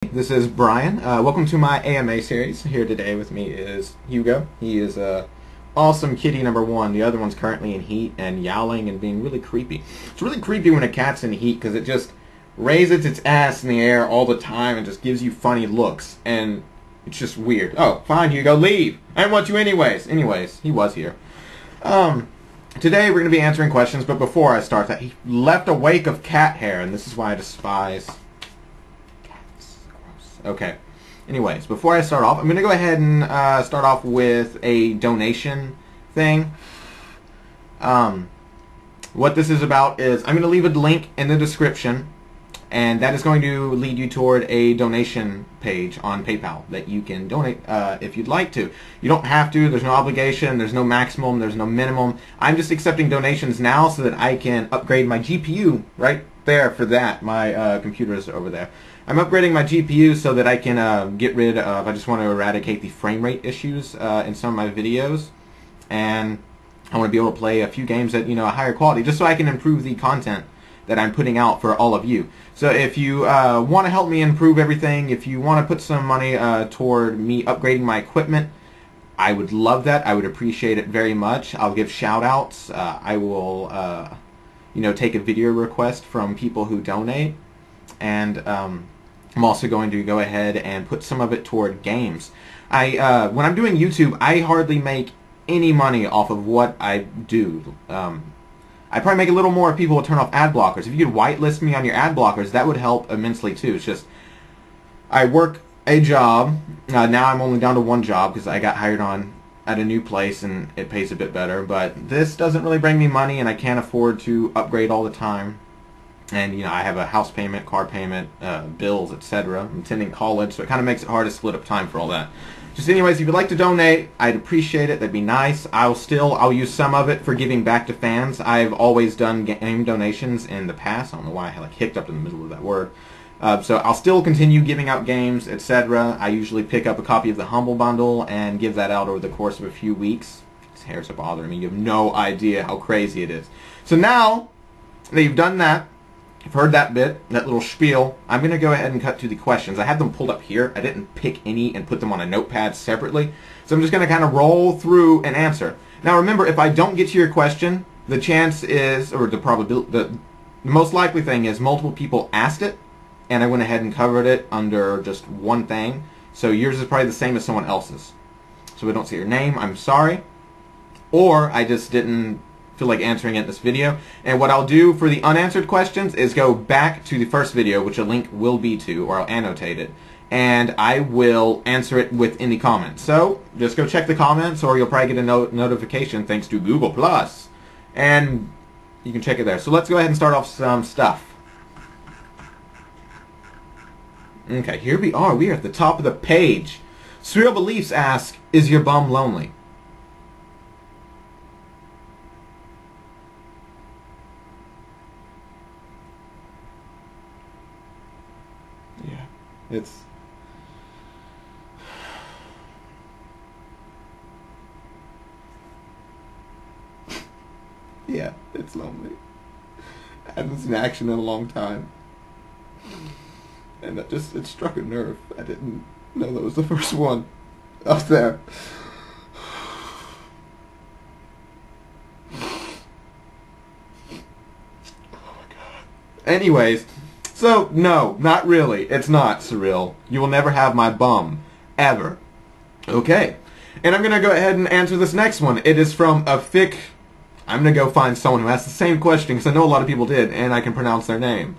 This is Brian. Welcome to my AMA series. Here today with me is Hugo. He is awesome kitty number one. The other one's currently in heat and yowling and being really creepy. It's really creepy when a cat's in heat because it just raises its ass in the air all the time and just gives you funny looks. And it's just weird. Oh, fine, Hugo, leave. I didn't want you anyways. Anyways, he was here. Today we're going to be answering questions, but before I start that, he left a wake of cat hair, and this is why I despise cats. Gross. Okay. Anyways, before I start off, I'm going to go ahead and start off with a donation thing. What this is about is I'm going to leave a link in the description, and that is going to lead you toward a donation page on PayPal that you can donate if you'd like to. You don't have to. There's no obligation. There's no maximum. There's no minimum. I'm just accepting donations now so that I can upgrade my GPU right there for that. My computer is over there. I'm upgrading my GPU so that I can get rid of, I just want to eradicate the frame rate issues in some of my videos. And I want to be able to play a few games at, a higher quality just so I can improve the content that I'm putting out for all of you. So if you want to help me improve everything, if you want to put some money toward me upgrading my equipment, I would love that. I would appreciate it very much. I'll give shout outs. I will take a video request from people who donate, and I'm also going to go ahead and put some of it toward games. When I'm doing YouTube, I hardly make any money off of what I do. I probably make a little more if people will turn off ad blockers. If you could whitelist me on your ad blockers, that would help immensely too. It's just, I work a job. Now I'm only down to one job because I got hired on at a new place and it pays a bit better. But this doesn't really bring me money, and I can't afford to upgrade all the time. And I have a house payment, car payment, bills, etc. I'm attending college, so it kind of makes it hard to split up time for all that. Just anyways, if you'd like to donate, I'd appreciate it. That'd be nice. I'll use some of it for giving back to fans. I've always done game donations in the past. I don't know why I hicked up in the middle of that word. So I'll still continue giving out games, etc. I usually pick up a copy of the Humble Bundle and give that out over the course of a few weeks. These hairs are bothering me. You have no idea how crazy it is. So now that you've done that, you've heard that bit, that little spiel, I'm going to go ahead and cut to the questions. I have them pulled up here. I didn't pick any and put them on a notepad separately. So I'm just going to kind of roll through and answer. Now remember, if I don't get to your question, the chance is, or the probability, the most likely thing is multiple people asked it, and I went ahead and covered it under just one thing. So yours is probably the same as someone else's. So we don't see your name, I'm sorry. Or I just didn't feel like answering it in this video. And what I'll do for the unanswered questions is go back to the first video, which a link will be to, or I'll annotate it, and I will answer it within the comments. So just go check the comments, or you'll probably get a notification thanks to Google Plus, and you can check it there. So let's go ahead and start off some stuff. Okay, here we are. We are at the top of the page. Surreal Beliefs asks, is your bum lonely? It's yeah, it's lonely. I haven't seen action in a long time, and it struck a nerve. I didn't know that was the first one up there. Oh my god. Anyways. So, no, not really. It's not, Surreal. You will never have my bum. Ever. Okay. And I'm going to go ahead and answer this next one. It is from a fic. I'm going to go find someone who asked the same question, because I know a lot of people did, and I can pronounce their name.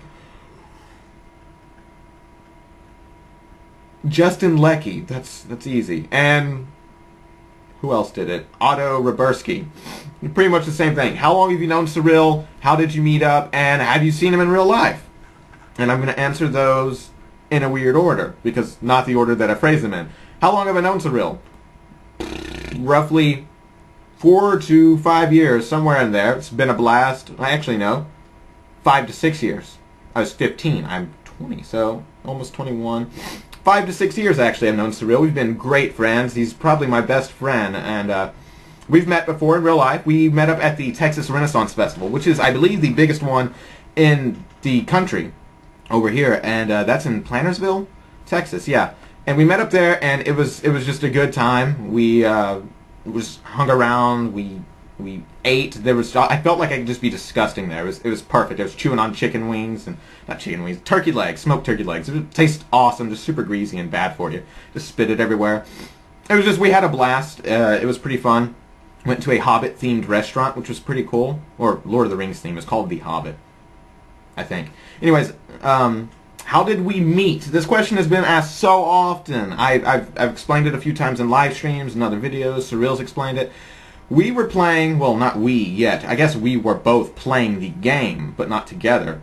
Justin Leckie. That's easy. And who else did it? Otto Roberski. Pretty much the same thing. How long have you known Surreal? How did you meet up? And have you seen him in real life? And I'm going to answer those in a weird order, because not the order that I phrase them in. How long have I known Surreal? Roughly 4 to 5 years, somewhere in there. It's been a blast. I actually know. 5 to 6 years. I was 15. I'm 20, so almost 21. 5 to 6 years, actually, I've known Surreal. We've been great friends. He's probably my best friend, and we've met before in real life. We met up at the Texas Renaissance Festival, which is, I believe, the biggest one in the country over here, and that's in Plantersville, Texas, yeah. And we met up there, and it was just a good time. We was hung around. We ate. There was, I felt like I could just be disgusting there. It was perfect. I was chewing on chicken wings, and not chicken wings, turkey legs, smoked turkey legs. It tastes awesome, just super greasy and bad for you. Just spit it everywhere. It was just, we had a blast. It was pretty fun. Went to a Hobbit themed restaurant, which was pretty cool. Or Lord of the Rings theme. It's called The Hobbit, I think. Anyways, how did we meet? This question has been asked so often. I've explained it a few times in live streams and other videos. Surreal's explained it. We were playing, well, not we yet. I guess we were both playing the game, but not together.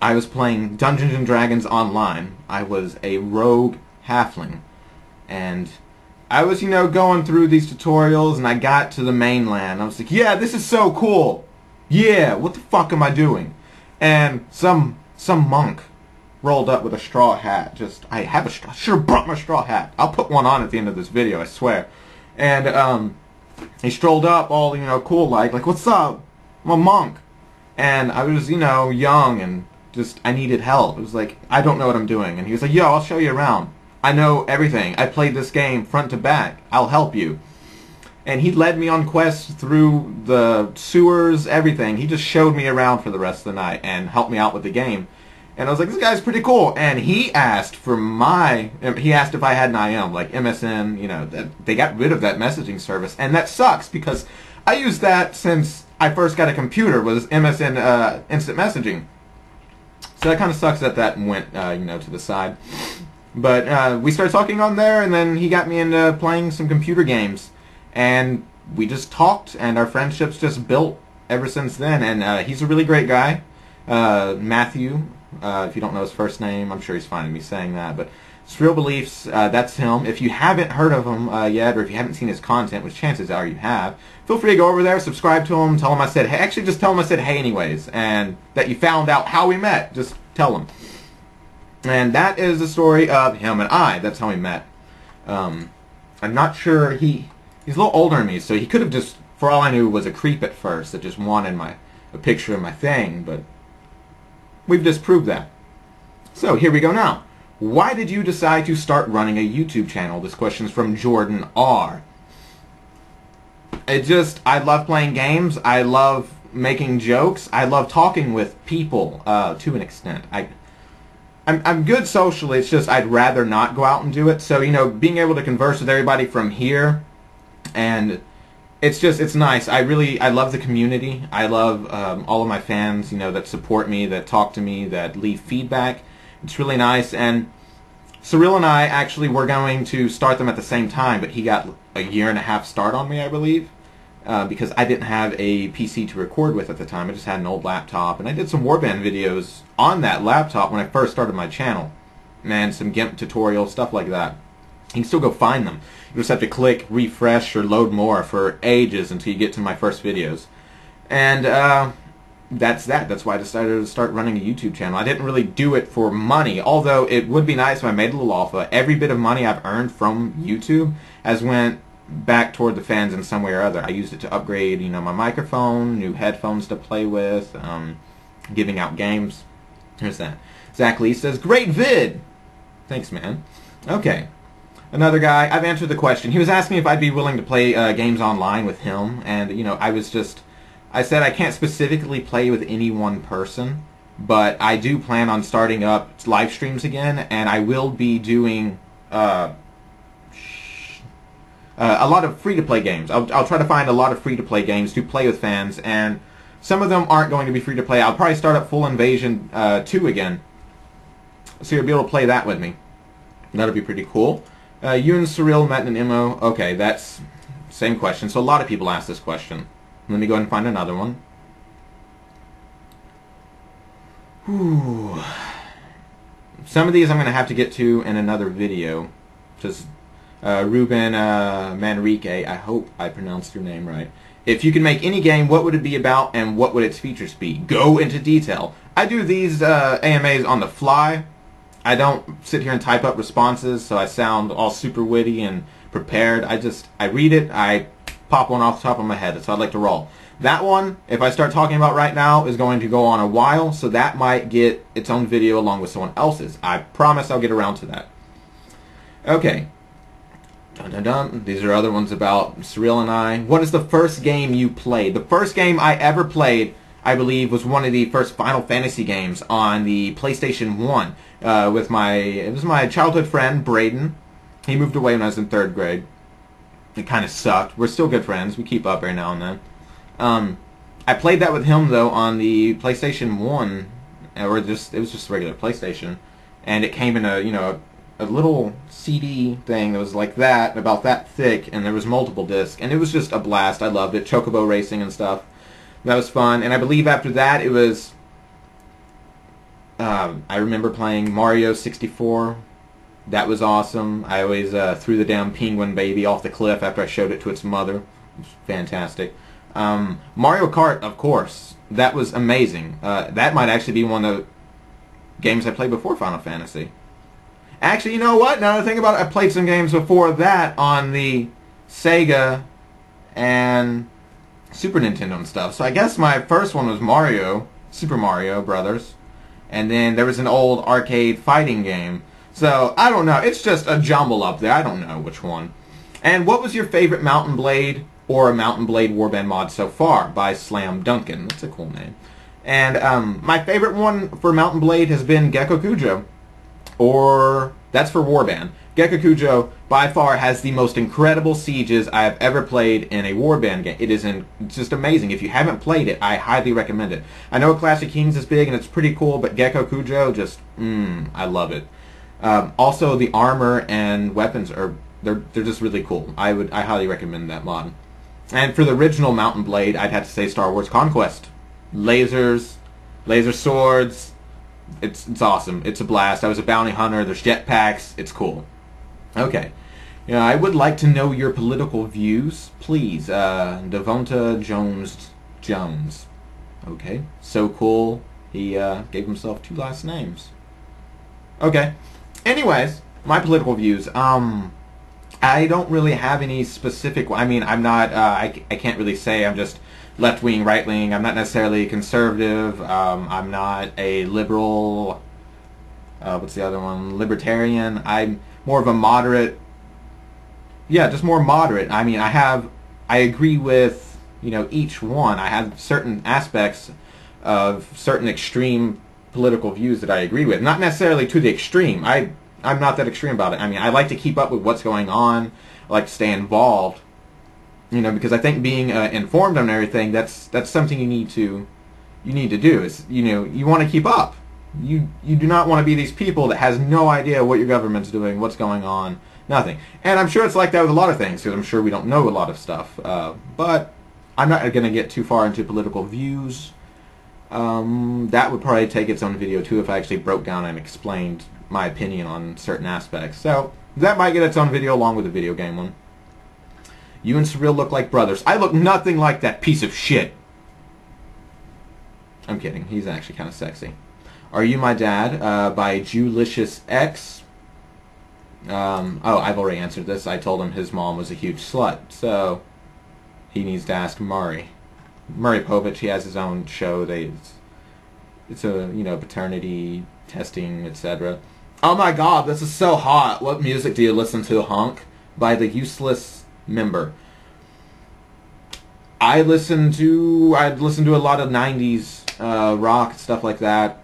I was playing Dungeons and Dragons Online. I was a rogue halfling. And I was, going through these tutorials, and I got to the mainland. I was like, yeah, this is so cool. Yeah, what the fuck am I doing? And some monk rolled up with a straw hat. I should have brought my straw hat. I'll put one on at the end of this video, I swear. And he strolled up all, cool like, what's up? I'm a monk. And I was, young and just, I needed help. It was like, I don't know what I'm doing. And he was like, yo, I'll show you around. I know everything. I played this game front to back. I'll help you. And he led me on quests through the sewers, everything. He just showed me around for the rest of the night and helped me out with the game. And I was like, this guy's pretty cool. And he asked if I had an IM, like MSN, they got rid of that messaging service. And that sucks because I used that since I first got a computer, was MSN instant messaging. So that kind of sucks that went, to the side. But we started talking on there, and then he got me into playing some computer games. And we just talked, and our friendships just built ever since then. And he's a really great guy. Matthew, if you don't know his first name, I'm sure he's fine with me saying that. But Surreal Beliefs, that's him. If you haven't heard of him yet, or if you haven't seen his content, which chances are you have, feel free to go over there, subscribe to him, tell him I said hey. Actually, just tell him I said hey anyways, and that you found out how we met. Just tell him. And that is the story of him and I. That's how we met. I'm not sure, he's a little older than me, so he could have just, for all I knew, was a creep at first that just wanted a picture of my thing, but we've disproved that. So here we go now. Why did you decide to start running a YouTube channel? This question's from Jordan R. I love playing games. I love making jokes. I love talking with people to an extent. I'm good socially. It's just I'd rather not go out and do it. So, being able to converse with everybody from here, and it's nice. I love the community. I love all of my fans, that support me, that talk to me, that leave feedback. It's really nice. And Surreal and I actually were going to start them at the same time, but he got a 1.5 year start on me, I believe, because I didn't have a PC to record with at the time. I just had an old laptop, and I did some Warband videos on that laptop when I first started my channel, and some GIMP tutorials, stuff like that. You can still go find them. You just have to click refresh or load more for ages until you get to my first videos. And that's that. That's why I decided to start running a YouTube channel. I didn't really do it for money, although it would be nice if I made a little alpha. Every bit of money I've earned from YouTube has went back toward the fans in some way or other. I used it to upgrade, my microphone, new headphones to play with, giving out games. Here's that. Zach Lee says, great vid! Thanks, man. Okay. Another guy, I've answered the question. He was asking if I'd be willing to play games online with him, and, I said I can't specifically play with any one person, but I do plan on starting up live streams again, and I will be doing a lot of free-to-play games. I'll try to find a lot of free-to-play games to play with fans, and some of them aren't going to be free-to-play. I'll probably start up Full Invasion 2 again, so you'll be able to play that with me. That'll be pretty cool. You and Surreal met in an MO. Okay, that's same question. So a lot of people ask this question. Let me go ahead and find another one. Whew. Some of these I'm going to have to get to in another video. Just Ruben Manrique, I hope I pronounced your name right. If you could make any game, what would it be about and what would its features be? Go into detail. I do these AMAs on the fly. I don't sit here and type up responses so I sound all super witty and prepared. I read it, I pop one off the top of my head. That's how I'd like to roll. That one, if I start talking about right now, is going to go on a while, so that might get its own video along with someone else's. I promise I'll get around to that. Okay. Dun, dun, dun. These are other ones about Surreal and I. What is the first game you played? The first game I ever played, I believe, was one of the first Final Fantasy games on the PlayStation 1 with it was my childhood friend, Braden. He moved away when I was in 3rd grade. It kind of sucked. We're still good friends. We keep up every now and then. I played that with him, though, on the PlayStation 1, it was just a regular PlayStation, and it came in a little CD thing that was like that, about that thick, and there was multiple discs, and it was just a blast. I loved it. Chocobo racing and stuff. That was fun. And I believe after that it was, I remember playing Mario 64. That was awesome. I always threw the damn penguin baby off the cliff after I showed it to its mother. It was fantastic. Mario Kart, of course. That was amazing. That might actually be one of the games I played before Final Fantasy. Actually, you know what? Now that I think about it, I played some games before that on the Sega and Super Nintendo and stuff. So I guess my first one was Mario, Super Mario Brothers. And then there was an old arcade fighting game. So, I don't know. It's just a jumble up there. I don't know which one. And what was your favorite Mountain Blade or Mountain Blade Warband mod so far? By Slam Duncan. That's a cool name. And my favorite one for Mountain Blade has been Gecko Kujo. Or, that's for Warband. Gecko Kujo, by far, has the most incredible sieges I have ever played in a Warband game. It's just amazing. If you haven't played it, I highly recommend it. I know Classic Kings is big and it's pretty cool, but Gecko Kujo, I love it. Also, the armor and weapons they're just really cool. I highly recommend that mod. And for the original Mountain Blade, I'd have to say Star Wars Conquest. Lasers, laser swords. It's awesome. It's a blast. I was a bounty hunter. There's jetpacks. It's cool. Okay. I would like to know your political views, please. Devonta Jones. Okay. So cool. He gave himself 2 last names. Okay. Anyways, my political views. I don't really have any specific. I mean, I'm not. I can't really say. I'm just left wing, right wing. I'm not necessarily conservative. I'm not a liberal. What's the other one? Libertarian. I'm more of a moderate. Yeah, just more moderate. I mean, I agree with each one. I have certain aspects of certain extreme political views that I agree with. Not necessarily to the extreme. I'm not that extreme about it. I mean, I like to keep up with what's going on. I like to stay involved. Because I think being informed on everything, that's something you need to do. Is you want to keep up. You do not want to be these people that has no idea what your government's doing, what's going on, nothing. And I'm sure it's like that with a lot of things, because I'm sure we don't know a lot of stuff. But I'm not going to get too far into political views. That would probably take its own video too if I actually broke down and explained my opinion on certain aspects. So that might get its own video along with the video game one. You and Surreal look like brothers. I look nothing like that piece of shit. I'm kidding. He's actually kind of sexy. Are You My Dad? By Jewlicious X. I've already answered this. I told him his mom was a huge slut, so he needs to ask Murray. Murray Povich, he has his own show. It's a paternity testing, etc. Oh my God, this is so hot. What music do you listen to, Honk? By The Useless Member. I'd listen to a lot of 90s rock, stuff like that.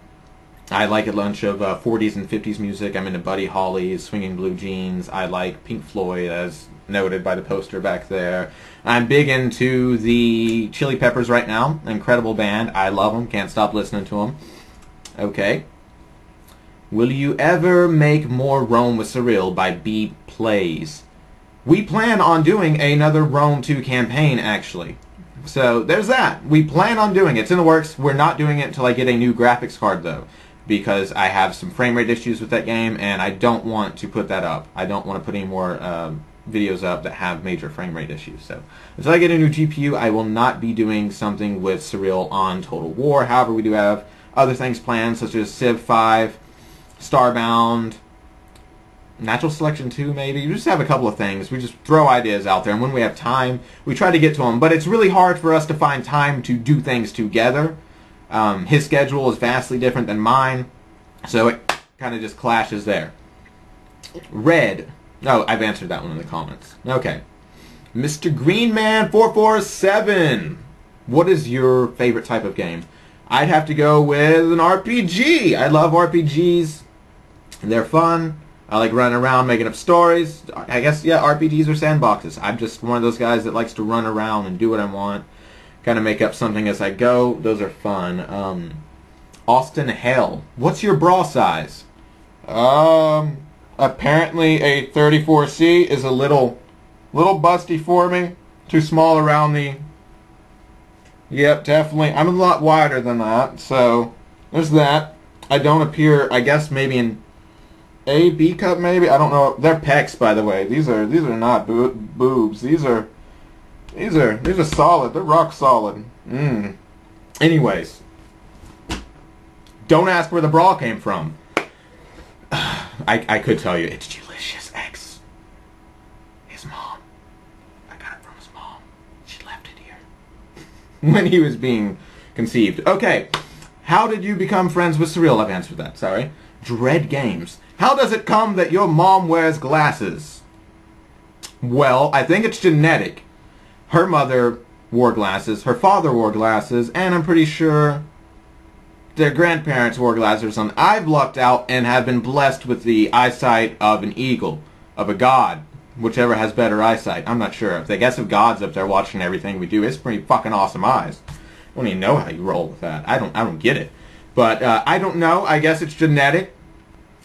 I like a bunch of 40s and 50s music. I'm into Buddy Holly, Swinging Blue Jeans. I like Pink Floyd, as noted by the poster back there. I'm big into the Chili Peppers right now. Incredible band. I love them. Can't stop listening to them. Okay. Will you ever make more Rome with Surreal by B Plays? We plan on doing another Rome 2 campaign, actually. So, there's that. We plan on doing it. It's in the works. We're not doing it until I get a new graphics card, though, because I have some frame rate issues with that game, and I don't want to put that up. I don't want to put any more videos up that have major frame rate issues. So, until I get a new GPU, I will not be doing something with Surreal on Total War. However, we do have other things planned, such as Civ 5, Starbound, Natural Selection 2, maybe. We just have a couple of things. We just throw ideas out there, and when we have time, we try to get to them. But it's really hard for us to find time to do things together. His schedule is vastly different than mine, so it kind of just clashes there. Red, Oh, I've answered that one in the comments. Okay. Mr. Greenman447. What is your favorite type of game? I'd have to go with an RPG. I love RPGs. They're fun. I like running around making up stories. I guess, yeah, RPGs are sandboxes. I'm just one of those guys that likes to run around and do what I want. Kind of make up something as I go. Those are fun. Austin Hale. What's your bra size? Apparently a 34C is a little busty for me. Too small around the... Yep, definitely. I'm a lot wider than that, so there's that. I don't appear, I guess, maybe in A, B cup, maybe? I don't know. They're pecs, by the way. These are not boobs. These are solid. They're rock solid. Anyways, don't ask where the bra came from. I could tell you. It's Delicious X. His mom. I got it from his mom. She left it here. When he was being conceived. Okay. How did you become friends with Surreal? I've answered that. Sorry. Dread Games. How does it come that your mom wears glasses? Well, I think it's genetic. Her mother wore glasses. Her father wore glasses. And I'm pretty sure their grandparents wore glasses or something. I've lucked out and have been blessed with the eyesight of an eagle, of a god, whichever has better eyesight. I'm not sure. I guess if God's up there watching everything we do, it's pretty fucking awesome eyes. I don't even know how you roll with that. I don't get it. But I don't know. I guess it's genetic.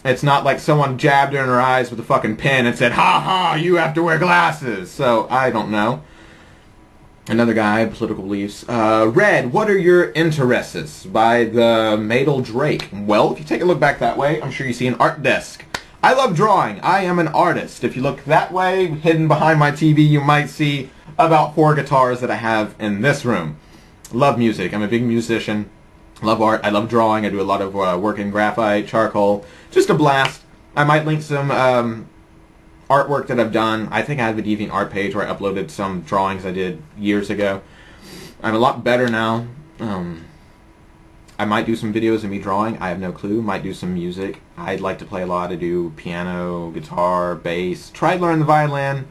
It's not like someone jabbed her in her eyes with a fucking pen and said, "Ha ha, you have to wear glasses." So I don't know. Another guy, political beliefs. Red, what are your interests? By the Madel Drake. Well, if you take a look back that way, I'm sure you see an art desk. I love drawing. I am an artist. If you look that way, hidden behind my TV, you might see about 4 guitars that I have in this room. Love music. I'm a big musician. Love art. I love drawing. I do a lot of work in graphite, charcoal. Just a blast. I might link some artwork that I've done. I think I have a DeviantArt page where I uploaded some drawings I did years ago. I'm a lot better now. I might do some videos of me drawing. I have no clue. Might do some music. I'd like to play a lot. I do piano, guitar, bass. Tried learning the violin.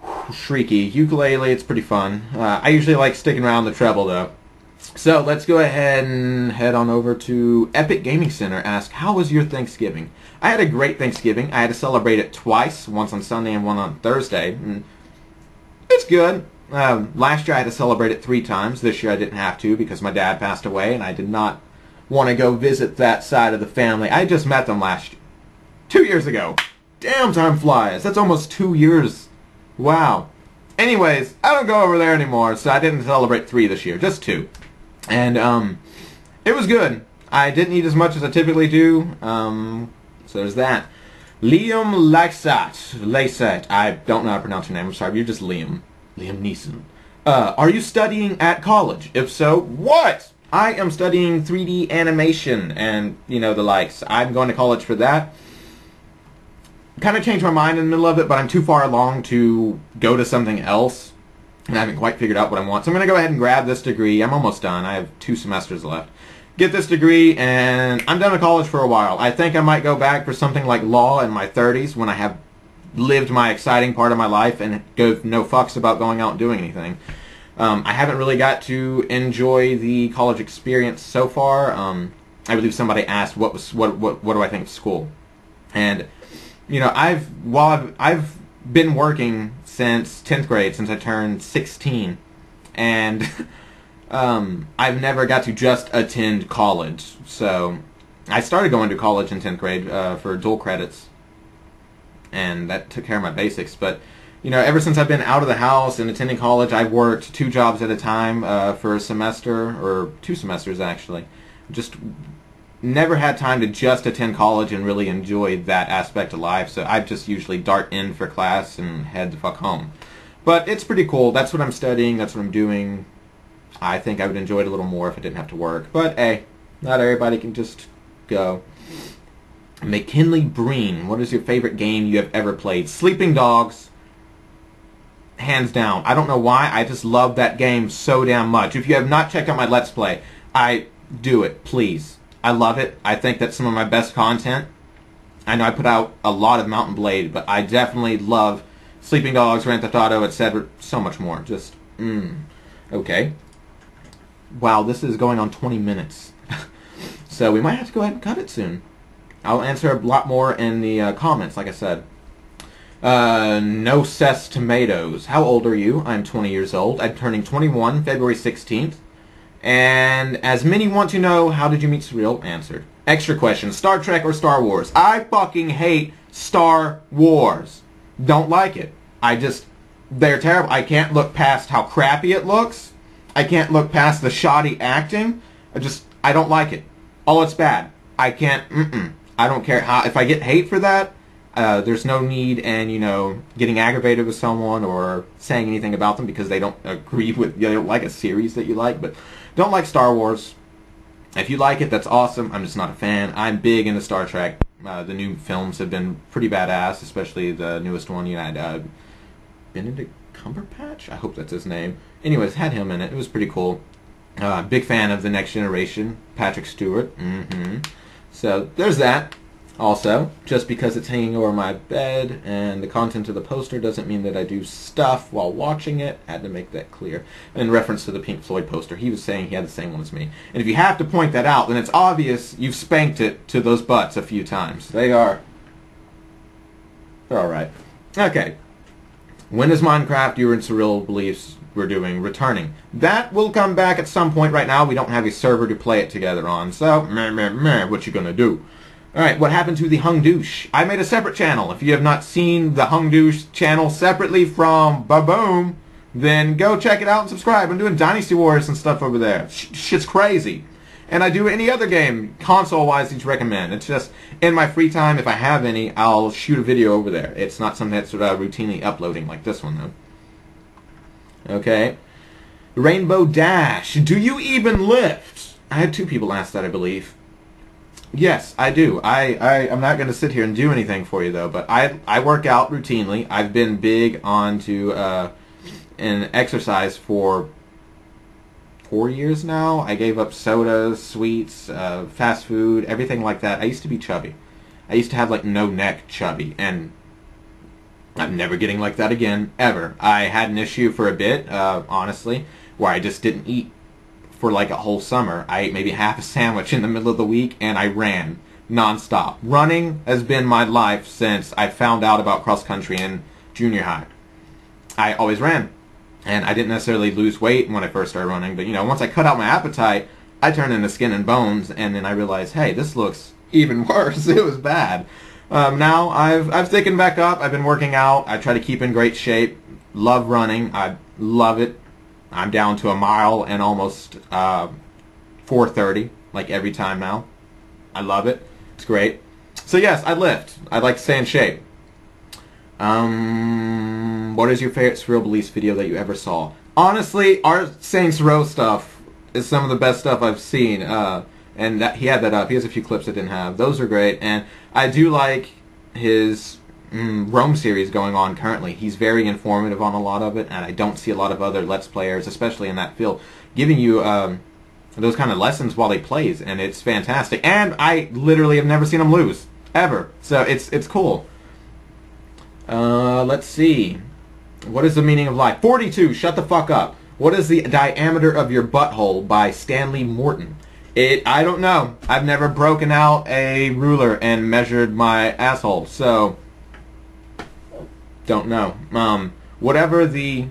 Shrieky. Ukulele, it's pretty fun. I usually like sticking around the treble though. So let's go ahead and head on over to Epic Gaming Center. Ask, how was your Thanksgiving? I had a great Thanksgiving. I had to celebrate it twice, once on Sunday and one on Thursday. And it's good. Last year I had to celebrate it 3 times. This year I didn't have to because my dad passed away and I did not want to go visit that side of the family. I just met them 2 years ago. Damn, time flies. That's almost 2 years. Wow. Anyways, I don't go over there anymore, so I didn't celebrate 3 this year, just 2. And it was good. I didn't eat as much as I typically do, so there's that. Liam Lysat. I don't know how to pronounce your name. I'm sorry. You're just Liam. Liam Neeson. Are you studying at college? If so, what? I am studying 3D animation and, you know, the likes. I'm going to college for that. Kind of changed my mind in the middle of it, but I'm too far along to go to something else. And I haven't quite figured out what I want. So I'm going to go ahead and grab this degree. I'm almost done. I have 2 semesters left. Get this degree, and I'm done with college for a while. I think I might go back for something like law in my 30s when I have lived my exciting part of my life and go no fucks about going out and doing anything. I haven't really got to enjoy the college experience so far. I believe somebody asked what do I think of school, and you know I've been working since 10th grade, since I turned 16, and I've never got to just attend college. So I started going to college in 10th grade for dual credits, and that took care of my basics. But you know, ever since I've been out of the house and attending college, I've worked 2 jobs at a time for a semester, or 2 semesters actually. Just never had time to just attend college and really enjoy that aspect of life. So I just usually dart in for class and head the fuck home. But it's pretty cool. That's what I'm studying. That's what I'm doing. I think I would enjoy it a little more if I didn't have to work. But hey, not everybody can just go. McKinley Breen, what is your favorite game you have ever played? Sleeping Dogs. Hands down. I don't know why. I just love that game so damn much. If you have not checked out my Let's Play, do it, please. I love it. I think that's some of my best content. I know I put out a lot of Mountain Blade, but I definitely love Sleeping Dogs, Grand Theft Auto, etc. So much more. Just, okay. Wow, this is going on 20 minutes. So we might have to go ahead and cut it soon. I'll answer a lot more in the comments, like I said. No Cess Tomatoes. How old are you? I'm 20 years old. I'm turning 21 February 16th. And as many want to know, how did you meet Surreal? Answered. Extra question, Star Trek or Star Wars? I fucking hate Star Wars. Don't like it. They're terrible. I can't look past how crappy it looks. I can't look past the shoddy acting. I don't like it. Oh, it's bad. I can't, I don't care how, if I get hate for that, there's no need in, getting aggravated with someone or saying anything about them because they don't agree with, they don't like a series that you like, but don't like Star Wars. If you like it, that's awesome. I'm just not a fan. I'm big into Star Trek. The new films have been pretty badass, especially the newest one. You had Benedict Cumberbatch? I hope that's his name. Anyways, had him in it. It was pretty cool. Big fan of The Next Generation. Patrick Stewart. So, there's that. Also, just because it's hanging over my bed and the content of the poster doesn't mean that I do stuff while watching it. Had to make that clear. In reference to the Pink Floyd poster, he was saying he had the same one as me. And if you have to point that out, then it's obvious you've spanked it to those butts a few times. They're alright. Okay. When is Minecraft, You and Surreal Beliefs we're doing returning? That will come back at some point. Right now we don't have a server to play it together on, so what you gonna do? Alright, what happened to the Hung Douche? I made a separate channel. If you have not seen the Hung Douche channel separately from Ba-Boom, then go check it out and subscribe. I'm doing Dynasty Wars and stuff over there. Shit's crazy. And I do any other game, console-wise, that you recommend. It's just, in my free time, if I have any, I'll shoot a video over there. It's not something that's routinely uploading like this one, though. Okay. Rainbow Dash. Do you even lift? I had 2 people ask that, I believe. Yes, I do. I'm not going to sit here and do anything for you, though, but I work out routinely. I've been big onto an exercise for 4 years now. I gave up sodas, sweets, fast food, everything like that. I used to be chubby. I used to have, like, no neck chubby, and I'm never getting like that again, ever. I had an issue for a bit, honestly, where I just didn't eat for like a whole summer. I ate maybe half a sandwich in the middle of the week, and I ran non-stop. Running has been my life since I found out about cross-country in junior high. I always ran, and I didn't necessarily lose weight when I first started running, but once I cut out my appetite, I turned into skin and bones, and then I realized, hey, this looks even worse. It was bad. Now I've taken back up. I've been working out. I try to keep in great shape. Love running. I love it. I'm down to a mile and almost 4:30, like every time now. I love it. It's great. So yes, I lift. I'd like to stay in shape. What is your favorite Surreal Beliefs video that you ever saw? Honestly, our Saints Row stuff is some of the best stuff I've seen. And he had that up. He has a few clips I didn't have. Those are great. And I do like his Rome series going on currently. He's very informative on a lot of it, and I don't see a lot of other Let's Players, especially in that field, giving you those kind of lessons while he plays, and it's fantastic. And I literally have never seen him lose, ever. So it's cool. Let's see. What is the meaning of life? 42, shut the fuck up. What is the diameter of your butthole by Stanley Morton? I don't know. I've never broken out a ruler and measured my asshole, so don't know. Whatever the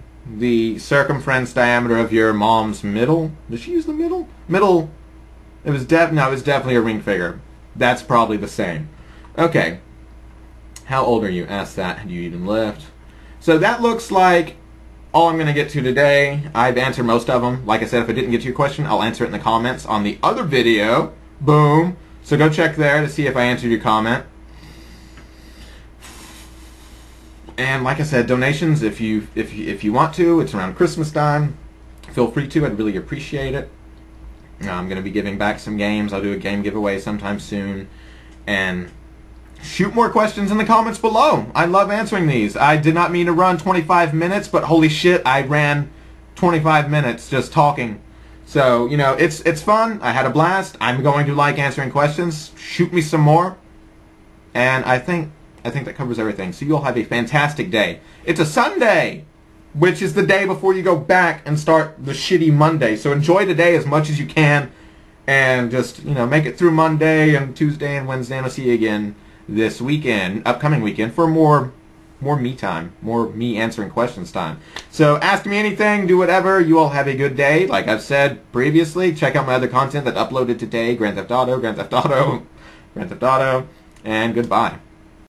circumference diameter of your mom's middle. Did she use the middle? Middle. It was definitely a ring figure. That's probably the same. Okay. How old are you? Ask that. Do you even lift? So that looks like all I'm going to get to today. I've answered most of them. Like I said, if I didn't get to your question, I'll answer it in the comments on the other video. Boom. So go check there to see if I answered your comment. And like I said, donations, if you want to, it's around Christmas time. Feel free to. I'd really appreciate it. I'm going to be giving back some games. I'll do a game giveaway sometime soon. And shoot more questions in the comments below. I love answering these. I did not mean to run 25 minutes, but holy shit, I ran 25 minutes just talking. So, it's fun. I had a blast. I'm going to like answering questions. Shoot me some more. And I think that covers everything. So you'll have a fantastic day. It's a Sunday, which is the day before you go back and start the shitty Monday. So enjoy the day as much as you can, and just, make it through Monday and Tuesday and Wednesday, and I'll see you again this weekend, upcoming weekend, for more me time, more me answering questions time. So ask me anything, do whatever. You all have a good day. Like I've said previously, check out my other content that uploaded today, Grand Theft Auto, and goodbye.